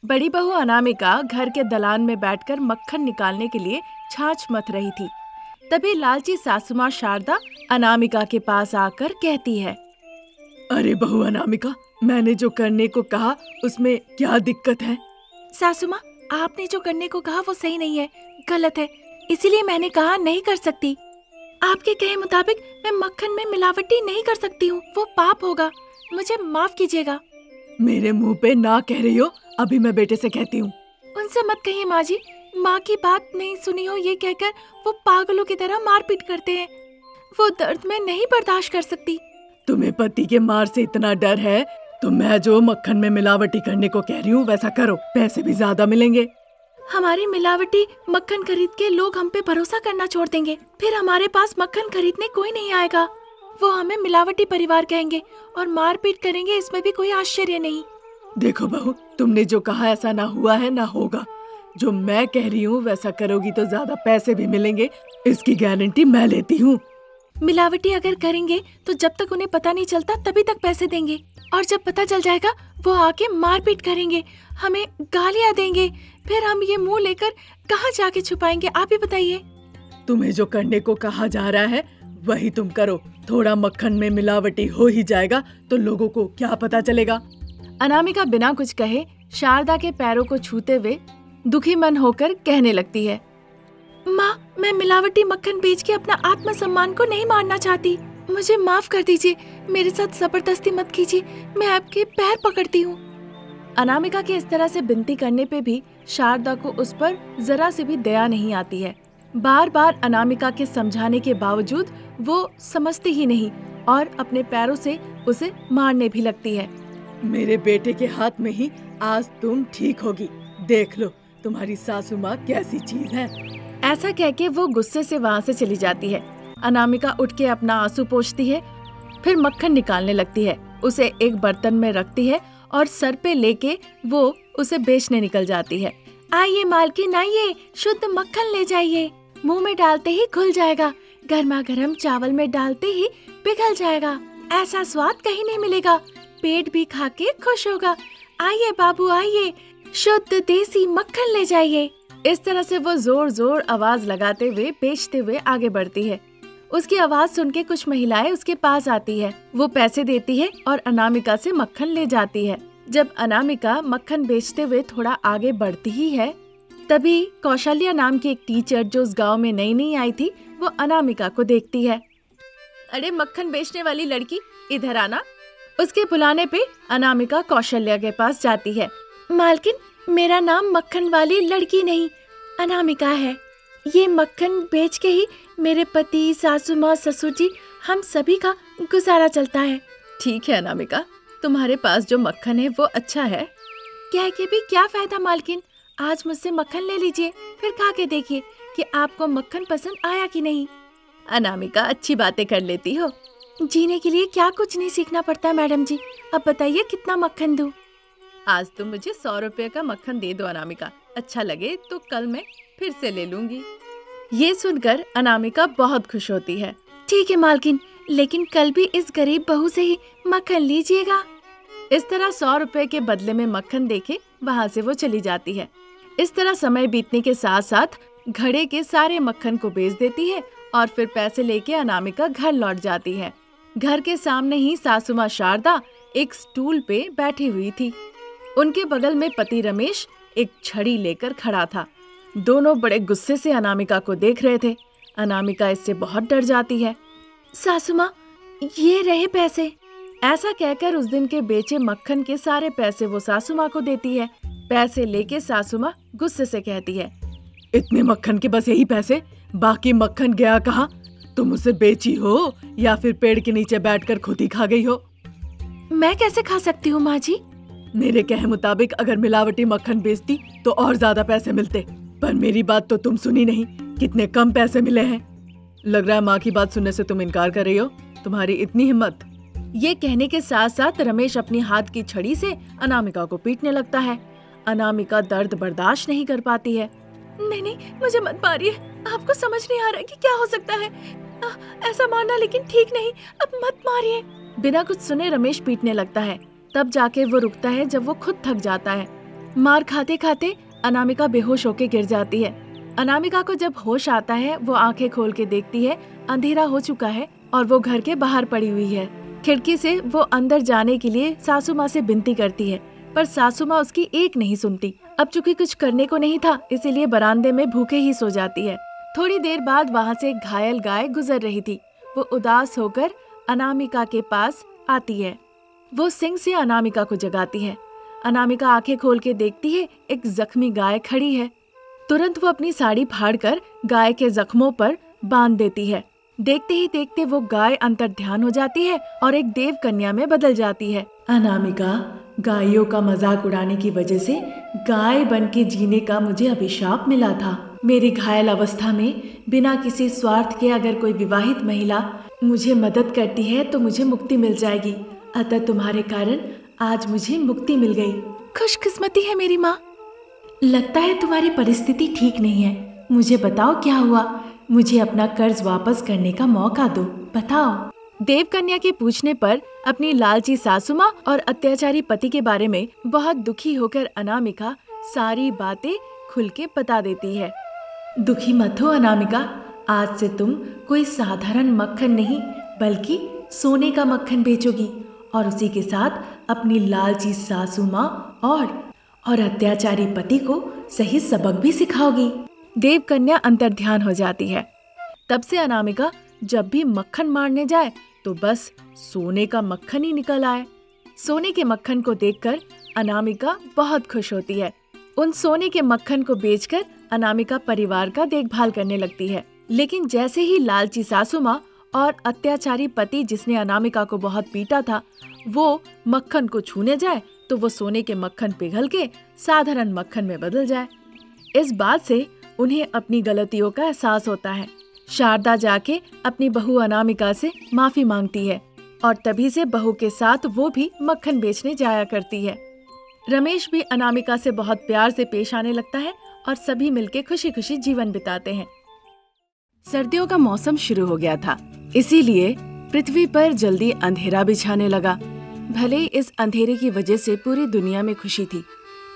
बड़ी बहू अनामिका घर के दलान में बैठकर मक्खन निकालने के लिए छाछ मथ रही थी। तभी लालची सासू माँ शारदा अनामिका के पास आकर कहती है, अरे बहू अनामिका, मैंने जो करने को कहा उसमें क्या दिक्कत है? सासू माँ, आपने जो करने को कहा वो सही नहीं है, गलत है, इसीलिए मैंने कहा नहीं कर सकती। आपके कहे मुताबिक मैं मक्खन में मिलावटी नहीं कर सकती हूँ, वो पाप होगा, मुझे माफ कीजिएगा। मेरे मुंह पे ना कह रही हो, अभी मैं बेटे से कहती हूँ। उनसे मत कहिए माँ जी, माँ की बात नहीं सुनी हो ये कहकर वो पागलों की तरह मारपीट करते हैं। वो दर्द मैं नहीं बर्दाश्त कर सकती। तुम्हें पति के मार से इतना डर है तो मैं जो मक्खन में मिलावटी करने को कह रही हूँ वैसा करो, पैसे भी ज्यादा मिलेंगे। हमारी मिलावटी मक्खन खरीद के लोग हम पे भरोसा करना छोड़ देंगे, फिर हमारे पास मक्खन खरीदने कोई नहीं आएगा। वो हमें मिलावटी परिवार कहेंगे और मारपीट करेंगे, इसमें भी कोई आश्चर्य नहीं। देखो बहू, तुमने जो कहा ऐसा ना हुआ है ना होगा। जो मैं कह रही हूँ वैसा करोगी तो ज्यादा पैसे भी मिलेंगे, इसकी गारंटी मैं लेती हूँ। मिलावटी अगर करेंगे तो जब तक उन्हें पता नहीं चलता तभी तक पैसे देंगे, और जब पता चल जाएगा वो आके मारपीट करेंगे, हमें गालियाँ देंगे, फिर हम ये मुंह लेकर कहाँ जाके छुपाएंगे, आप ही बताइए। तुम्हें जो करने को कहा जा रहा है वही तुम करो। थोड़ा मक्खन में मिलावटी हो ही जाएगा तो लोगों को क्या पता चलेगा। अनामिका बिना कुछ कहे शारदा के पैरों को छूते हुए दुखी मन होकर कहने लगती है, माँ, मैं मिलावटी मक्खन बेच के अपना आत्मसम्मान को नहीं मारना चाहती, मुझे माफ कर दीजिए, मेरे साथ जबरदस्ती मत कीजिए, मैं आपके पैर पकड़ती हूँ। अनामिका के इस तरह से विनती करने पे भी शारदा को उस पर जरा से भी दया नहीं आती है। बार बार अनामिका के समझाने के बावजूद वो समझती ही नहीं और अपने पैरों से उसे मारने भी लगती है। मेरे बेटे के हाथ में ही आज तुम ठीक होगी, देख लो तुम्हारी सासू माँ कैसी चीज है। ऐसा कह के वो गुस्से से वहाँ से चली जाती है। अनामिका उठ के अपना आंसू पोंछती है, फिर मक्खन निकालने लगती है, उसे एक बर्तन में रखती है और सर पे लेके वो उसे बेचने निकल जाती है। आइए मालकिन आइए, शुद्ध मक्खन ले जाइए, मुंह में डालते ही घुल जाएगा, गर्मा गर्म चावल में डालते ही पिघल जाएगा, ऐसा स्वाद कहीं नहीं मिलेगा, पेट भी खा के खुश होगा। आइए बाबू आइए, शुद्ध देसी मक्खन ले जाइए। इस तरह से वो जोर जोर आवाज लगाते हुए बेचते हुए आगे बढ़ती है। उसकी आवाज सुन के कुछ महिलाएं उसके पास आती है, वो पैसे देती है और अनामिका से मक्खन ले जाती है। जब अनामिका मक्खन बेचते हुए थोड़ा आगे बढ़ती ही है, तभी कौशल्या नाम की एक टीचर जो उस गांव में नई नई आई थी, वो अनामिका को देखती है। अरे मक्खन बेचने वाली लड़की, इधर आना। उसके बुलाने पे अनामिका कौशल्या के पास जाती है। मालकिन, मेरा नाम मक्खन वाली लड़की नहीं, अनामिका है। ये मक्खन बेच के ही मेरे पति, सासू माँ, ससुर जी, हम सभी का गुजारा चलता है। ठीक है अनामिका, तुम्हारे पास जो मक्खन है वो अच्छा है। कह के भी क्या फायदा मालकिन, आज मुझसे मक्खन ले लीजिए, फिर खा के देखिए कि आपको मक्खन पसंद आया कि नहीं। अनामिका, अच्छी बातें कर लेती हो। जीने के लिए क्या कुछ नहीं सीखना पड़ता मैडम जी, अब बताइए कितना मक्खन दूं? आज तुम मुझे 100 रुपए का मक्खन दे दो अनामिका, अच्छा लगे तो कल मैं फिर से ले लूंगी। ये सुनकर अनामिका बहुत खुश होती है। ठीक है मालकिन, लेकिन कल भी इस गरीब बहू से ही मक्खन लीजिएगा। इस तरह 100 रुपए के बदले में मक्खन देके वहाँ से वो चली जाती है। इस तरह समय बीतने के साथ साथ घड़े के सारे मक्खन को बेच देती है और फिर पैसे लेके अनामिका घर लौट जाती है। घर के सामने ही सासू माँ शारदा एक स्टूल पे बैठी हुई थी। उनके बगल में पति रमेश एक छड़ी लेकर खड़ा था। दोनों बड़े गुस्से से अनामिका को देख रहे थे। अनामिका इससे बहुत डर जाती है। सासू माँ, ये रहे पैसे। ऐसा कहकर उस दिन के बेचे मक्खन के सारे पैसे वो सासू माँ को देती है। पैसे लेके सासू माँ गुस्से से कहती है, इतने मक्खन के बस यही पैसे, बाकी मक्खन गया कहाँ? तुम उसे बेची हो या फिर पेड़ के नीचे बैठकर खुद ही खा गई हो? मैं कैसे खा सकती हूँ माँ जी? मेरे कहे मुताबिक अगर मिलावटी मक्खन बेचती तो और ज्यादा पैसे मिलते, पर मेरी बात तो तुम सुनी नहीं। कितने कम पैसे मिले हैं। लग रहा है माँ की बात सुनने से तुम इनकार कर रही हो, तुम्हारी इतनी हिम्मत। ये कहने के साथ साथ रमेश अपनी हाथ की छड़ी से अनामिका को पीटने लगता है। अनामिका दर्द बर्दाश्त नहीं कर पाती है। नहीं नहीं, मुझे मत मारिए, आपको समझ नहीं आ रहा कि क्या हो सकता है। ऐसा मारना लेकिन ठीक नहीं, अब मत मारिए। बिना कुछ सुने रमेश पीटने लगता है। तब जाके वो रुकता है जब वो खुद थक जाता है। मार खाते खाते अनामिका बेहोश होके गिर जाती है। अनामिका को जब होश आता है वो आंखें खोल के देखती है, अंधेरा हो चुका है और वो घर के बाहर पड़ी हुई है। खिड़की से वो अंदर जाने के लिए सासू माँ से विनती करती है, पर सासू माँ उसकी एक नहीं सुनती। अब चूंकि कुछ करने को नहीं था, इसीलिए बरामदे में भूखे ही सो जाती है। थोड़ी देर बाद वहाँ से एक घायल गाय गुजर रही थी। वो उदास होकर अनामिका के पास आती है। वो सिंह से अनामिका को जगाती है। अनामिका आंखें खोल के देखती है, एक जख्मी गाय खड़ी है। तुरंत वो अपनी साड़ी फाड़कर गाय के जख्मों पर बांध देती है। देखते ही देखते वो गाय अंतर्ध्यान हो जाती है और एक देव कन्या में बदल जाती है। अनामिका, गायों का मजाक उड़ाने की वजह से गाय बन के जीने का मुझे अभिशाप मिला था। मेरी घायल अवस्था में बिना किसी स्वार्थ के अगर कोई विवाहित महिला मुझे मदद करती है तो मुझे मुक्ति मिल जाएगी। अतः तुम्हारे कारण आज मुझे मुक्ति मिल गई। खुशकिस्मती है मेरी माँ। लगता है तुम्हारी परिस्थिति ठीक नहीं है। मुझे बताओ क्या हुआ। मुझे अपना कर्ज वापस करने का मौका दो, बताओ। देव कन्या के पूछने पर अपनी लालची सासू माँ और अत्याचारी पति के बारे में बहुत दुखी होकर अनामिका सारी बातें खुल के बता देती है। दुखी मत हो अनामिका, आज से तुम कोई साधारण मक्खन नहीं बल्कि सोने का मक्खन बेचोगी और उसी के साथ अपनी लालची सासू माँ और अत्याचारी पति को सही सबक भी सिखाओगी। देव कन्या अंतर्ध्यान हो जाती है। तब से अनामिका जब भी मक्खन मारने जाए तो बस सोने का मक्खन ही निकल आए। सोने के मक्खन को देखकर अनामिका बहुत खुश होती है। उन सोने के मक्खन को बेचकर अनामिका परिवार का देखभाल करने लगती है। लेकिन जैसे ही लालची सासू माँ और अत्याचारी पति जिसने अनामिका को बहुत पीटा था वो मक्खन को छूने जाए तो वो सोने के मक्खन पिघल के साधारण मक्खन में बदल जाए। इस बात से उन्हें अपनी गलतियों का एहसास होता है। शारदा जाके अपनी बहू अनामिका से माफी मांगती है और तभी से बहू के साथ वो भी मक्खन बेचने जाया करती है। रमेश भी अनामिका से बहुत प्यार से पेश आने लगता है और सभी मिलके खुशी खुशी जीवन बिताते हैं। सर्दियों का मौसम शुरू हो गया था, इसीलिए पृथ्वी पर जल्दी अंधेरा भी छाने लगा। भले ही इस अंधेरे की वजह से पूरी दुनिया में खुशी थी,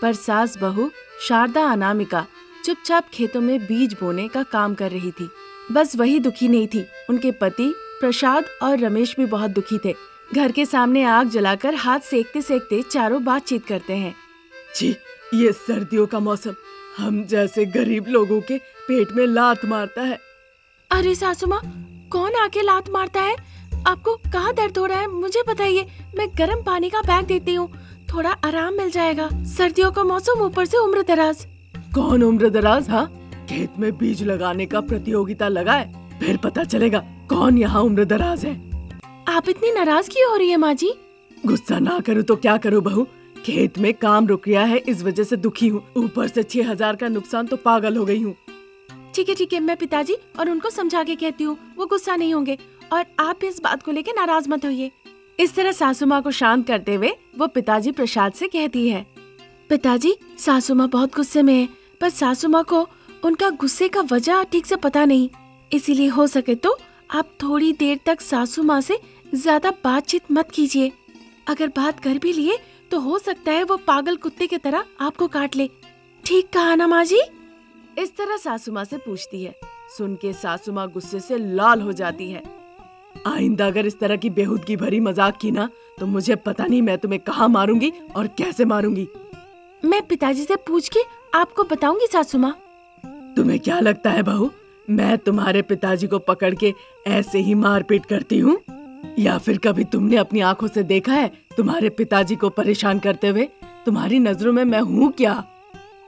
पर सास बहू शारदा अनामिका चुपचाप खेतों में बीज बोने का काम कर रही थी। बस वही दुखी नहीं थी, उनके पति प्रसाद और रमेश भी बहुत दुखी थे। घर के सामने आग जलाकर हाथ सेकते सेकते चारों बातचीत करते हैं। जी, ये सर्दियों का मौसम हम जैसे गरीब लोगों के पेट में लात मारता है। अरे सासू माँ, कौन आके लात मारता है? आपको कहाँ दर्द हो रहा है मुझे बताइए, मैं गर्म पानी का बैग देती हूँ, थोड़ा आराम मिल जाएगा। सर्दियों का मौसम, ऊपर से उम्र दराज। कौन उम्र दराज? हाँ, खेत में बीज लगाने का प्रतियोगिता लगाए, फिर पता चलेगा कौन यहाँ उम्र दराज है। आप इतनी नाराज क्यों हो रही है माँ जी? गुस्सा ना करूँ तो क्या करूँ बहू, खेत में काम रुक गया है, इस वजह से दुखी हूँ। ऊपर से 6,000 का नुकसान, तो पागल हो गई हूँ। ठीक है, मैं पिताजी और उनको समझा के कहती हूँ, वो गुस्सा नहीं होंगे और आप इस बात को लेकर नाराज मत होइए। इस तरह सासू माँ को शांत करते हुए वो पिताजी प्रसाद से कहती है, पिताजी सासू माँ बहुत गुस्से में है, पर सासू माँ को उनका गुस्से का वजह ठीक से पता नहीं, इसीलिए हो सके तो आप थोड़ी देर तक सासू माँ से ज्यादा बातचीत मत कीजिए। अगर बात कर भी लिए तो हो सकता है वो पागल कुत्ते की तरह आपको काट ले। ठीक कहा ना माँ जी? इस तरह सासू माँ से पूछती है। सुन के सासू माँ गुस्से से लाल हो जाती है। आइंदा अगर इस तरह की बेहूदगी भरी मजाक की ना तो मुझे पता नहीं मैं तुम्हें कहाँ मारूंगी और कैसे मारूंगी। मैं पिताजी से पूछ के आपको बताऊंगी सासू माँ। तुम्हें क्या लगता है बहू, मैं तुम्हारे पिताजी को पकड़ के ऐसे ही मारपीट करती हूँ? या फिर कभी तुमने अपनी आंखों से देखा है तुम्हारे पिताजी को परेशान करते हुए? तुम्हारी नजरों में मैं हूँ क्या?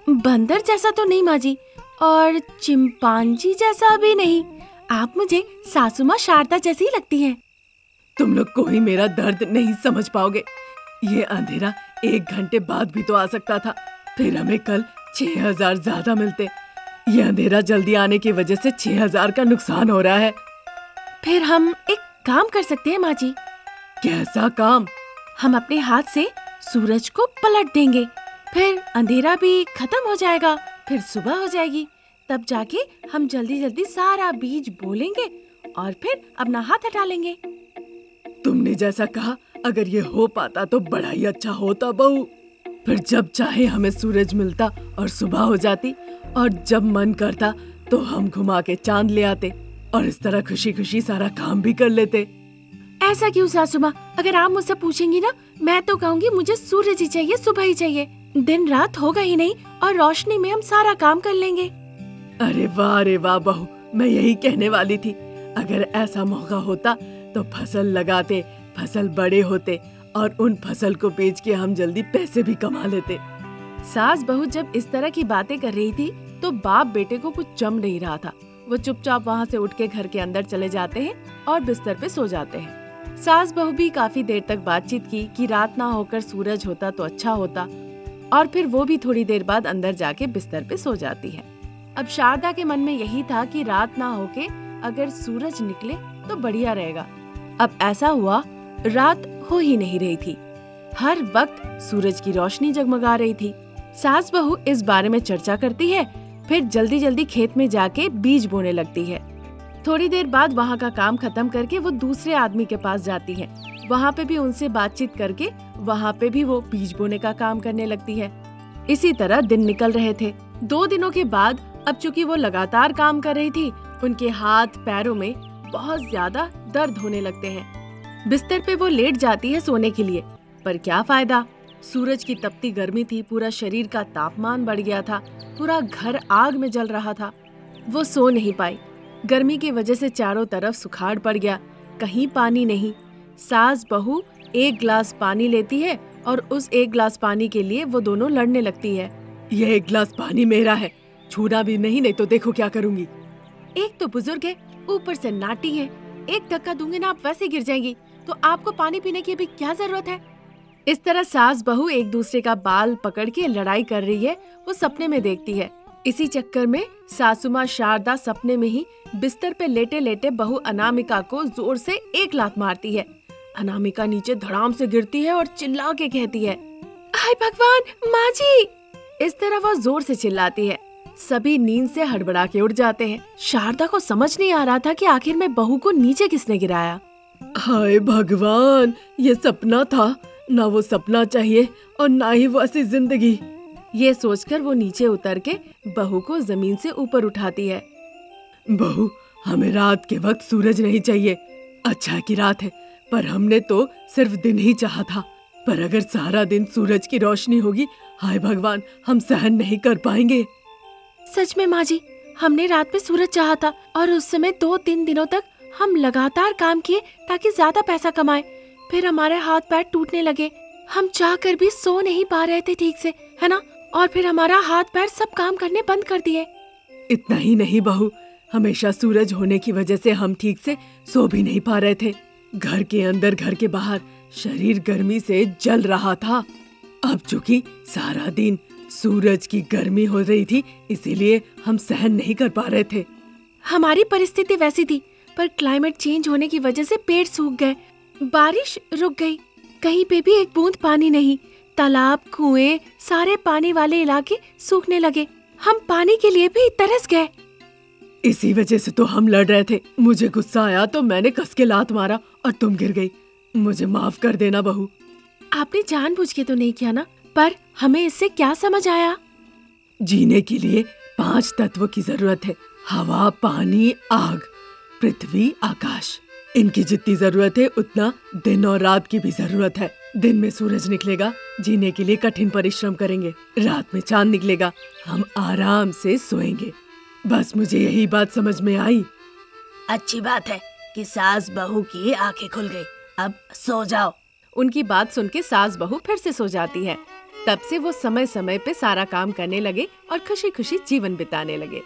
बंदर जैसा तो नहीं माँ जी, और चिंपांजी जैसा भी नहीं। आप मुझे सासू माँ शारदा जैसी ही लगती हैं। तुम लोग कोई मेरा दर्द नहीं समझ पाओगे। ये अंधेरा 1 घंटे बाद भी तो आ सकता था, फिर हमें कल 6,000 ज्यादा मिलते। ये अंधेरा जल्दी आने की वजह से 6,000 का नुकसान हो रहा है। फिर हम एक काम कर सकते हैं माँ जी। कैसा काम? हम अपने हाथ से सूरज को पलट देंगे, फिर अंधेरा भी खत्म हो जाएगा, फिर सुबह हो जाएगी, तब जाके हम जल्दी जल्दी सारा बीज बोलेंगे और फिर अपना हाथ हटा लेंगे। तुमने जैसा कहा, अगर ये हो पाता तो बड़ा ही अच्छा होता बहू। फिर जब चाहे हमें सूरज मिलता और सुबह हो जाती, और जब मन करता तो हम घुमा के चांद ले आते और इस तरह खुशी खुशी सारा काम भी कर लेते। ऐसा क्यों सासू माँ? अगर आप मुझसे पूछेंगी ना, मैं तो कहूँगी मुझे सूरज ही चाहिए, सुबह ही चाहिए। दिन रात होगा ही नहीं और रोशनी में हम सारा काम कर लेंगे। अरे वाह बहू, मैं यही कहने वाली थी। अगर ऐसा मौका होता तो फसल लगाते, फसल बड़े होते और उन फसल को बेच के हम जल्दी पैसे भी कमा लेते। सास बहू जब इस तरह की बातें कर रही थी तो बाप बेटे को कुछ जम नहीं रहा था। वो चुपचाप वहाँ से उठ के घर के अंदर चले जाते हैं और बिस्तर पे सो जाते हैं। सास बहू भी काफी देर तक बातचीत की कि रात ना होकर सूरज होता तो अच्छा होता, और फिर वो भी थोड़ी देर बाद अंदर जाके बिस्तर पे सो जाती है। अब शारदा के मन में यही था कि रात ना होके अगर सूरज निकले तो बढ़िया रहेगा। अब ऐसा हुआ, रात हो ही नहीं रही थी। हर वक्त सूरज की रोशनी जगमगा रही थी। सास बहू इस बारे में चर्चा करती है, फिर जल्दी जल्दी खेत में जाके बीज बोने लगती है। थोड़ी देर बाद वहाँ का काम खत्म करके वो दूसरे आदमी के पास जाती है। वहाँ पे भी उनसे बातचीत करके वहाँ पे भी वो बीज बोने का काम करने लगती है। इसी तरह दिन निकल रहे थे। 2 दिनों के बाद अब चूंकि वो लगातार काम कर रही थी, उनके हाथ पैरों में बहुत ज्यादा दर्द होने लगते हैं। बिस्तर पे वो लेट जाती है सोने के लिए, पर क्या फायदा, सूरज की तपती गर्मी थी, पूरा शरीर का तापमान बढ़ गया था, पूरा घर आग में जल रहा था। वो सो नहीं पाई। गर्मी की वजह से चारों तरफ सुखाड़ पड़ गया, कहीं पानी नहीं। सास बहू 1 गिलास पानी लेती है और उस 1 गिलास पानी के लिए वो दोनों लड़ने लगती है। यह 1 गिलास पानी मेरा है, छूना भी नहीं तो देखो क्या करूँगी। एक तो बुजुर्ग है, ऊपर से नाटी है, एक धक्का दूंगी ना आप वैसे गिर जाएंगी, तो आपको पानी पीने की भी क्या जरूरत है। इस तरह सास बहू एक दूसरे का बाल पकड़ के लड़ाई कर रही है, वो सपने में देखती है। इसी चक्कर में सासू माँ शारदा सपने में ही बिस्तर पे लेटे लेटे बहू अनामिका को जोर से 1 लात मारती है। अनामिका नीचे धड़ाम से गिरती है और चिल्ला के कहती है, हाय भगवान, माँ जी। इस तरह वो जोर से चिल्लाती है। सभी नींद से हड़बड़ा के उठ जाते हैं। शारदा को समझ नहीं आ रहा था कि आखिर में बहू को नीचे किसने गिराया। हाय भगवान, ये सपना था, ना वो सपना चाहिए और ना ही वो ऐसी जिंदगी। ये सोचकर वो नीचे उतर के बहू को जमीन से ऊपर उठाती है। बहू, हमें रात के वक्त सूरज नहीं चाहिए। अच्छा की रात है, पर हमने तो सिर्फ दिन ही चाहा था। पर अगर सारा दिन सूरज की रोशनी होगी, हाय भगवान, हम सहन नहीं कर पाएंगे। सच में माँ जी, हमने रात में सूरज चाहा था और उस समय 2-3 दिनों तक हम लगातार काम किए ताकि ज्यादा पैसा कमाएं। फिर हमारे हाथ पैर टूटने लगे, हम चाहकर भी सो नहीं पा रहे थे ठीक से, है ना? और फिर हमारा हाथ पैर सब काम करने बंद कर दिए। इतना ही नहीं बहू, हमेशा सूरज होने की वजह से हम ठीक से सो भी नहीं पा रहे थे। घर के अंदर घर के बाहर शरीर गर्मी से जल रहा था। अब चूंकि सारा दिन सूरज की गर्मी हो रही थी, इसीलिए हम सहन नहीं कर पा रहे थे। हमारी परिस्थिति वैसी थी, पर क्लाइमेट चेंज होने की वजह से पेड़ सूख गए, बारिश रुक गई, कहीं पे भी एक बूंद पानी नहीं। तालाब, कुएं, सारे पानी वाले इलाके सूखने लगे। हम पानी के लिए भी तरस गए। इसी वजह से तो हम लड़ रहे थे। मुझे गुस्सा आया तो मैंने कस के लात मारा और तुम गिर गई। मुझे माफ कर देना बहू। आपने जानबूझ के तो नहीं किया ना, पर हमें इससे क्या समझ आया? जीने के लिए 5 तत्व की जरूरत है, हवा, पानी, आग, पृथ्वी, आकाश। इनकी जितनी जरूरत है उतना दिन और रात की भी जरूरत है। दिन में सूरज निकलेगा, जीने के लिए कठिन परिश्रम करेंगे। रात में चांद निकलेगा, हम आराम से सोएंगे। बस मुझे यही बात समझ में आई। अच्छी बात है कि सास बहू की आंखें खुल गई, अब सो जाओ। उनकी बात सुन के सास बहू फिर से सो जाती है। तब से वो समय समय पे सारा काम करने लगे और खुशी खुशी जीवन बिताने लगे।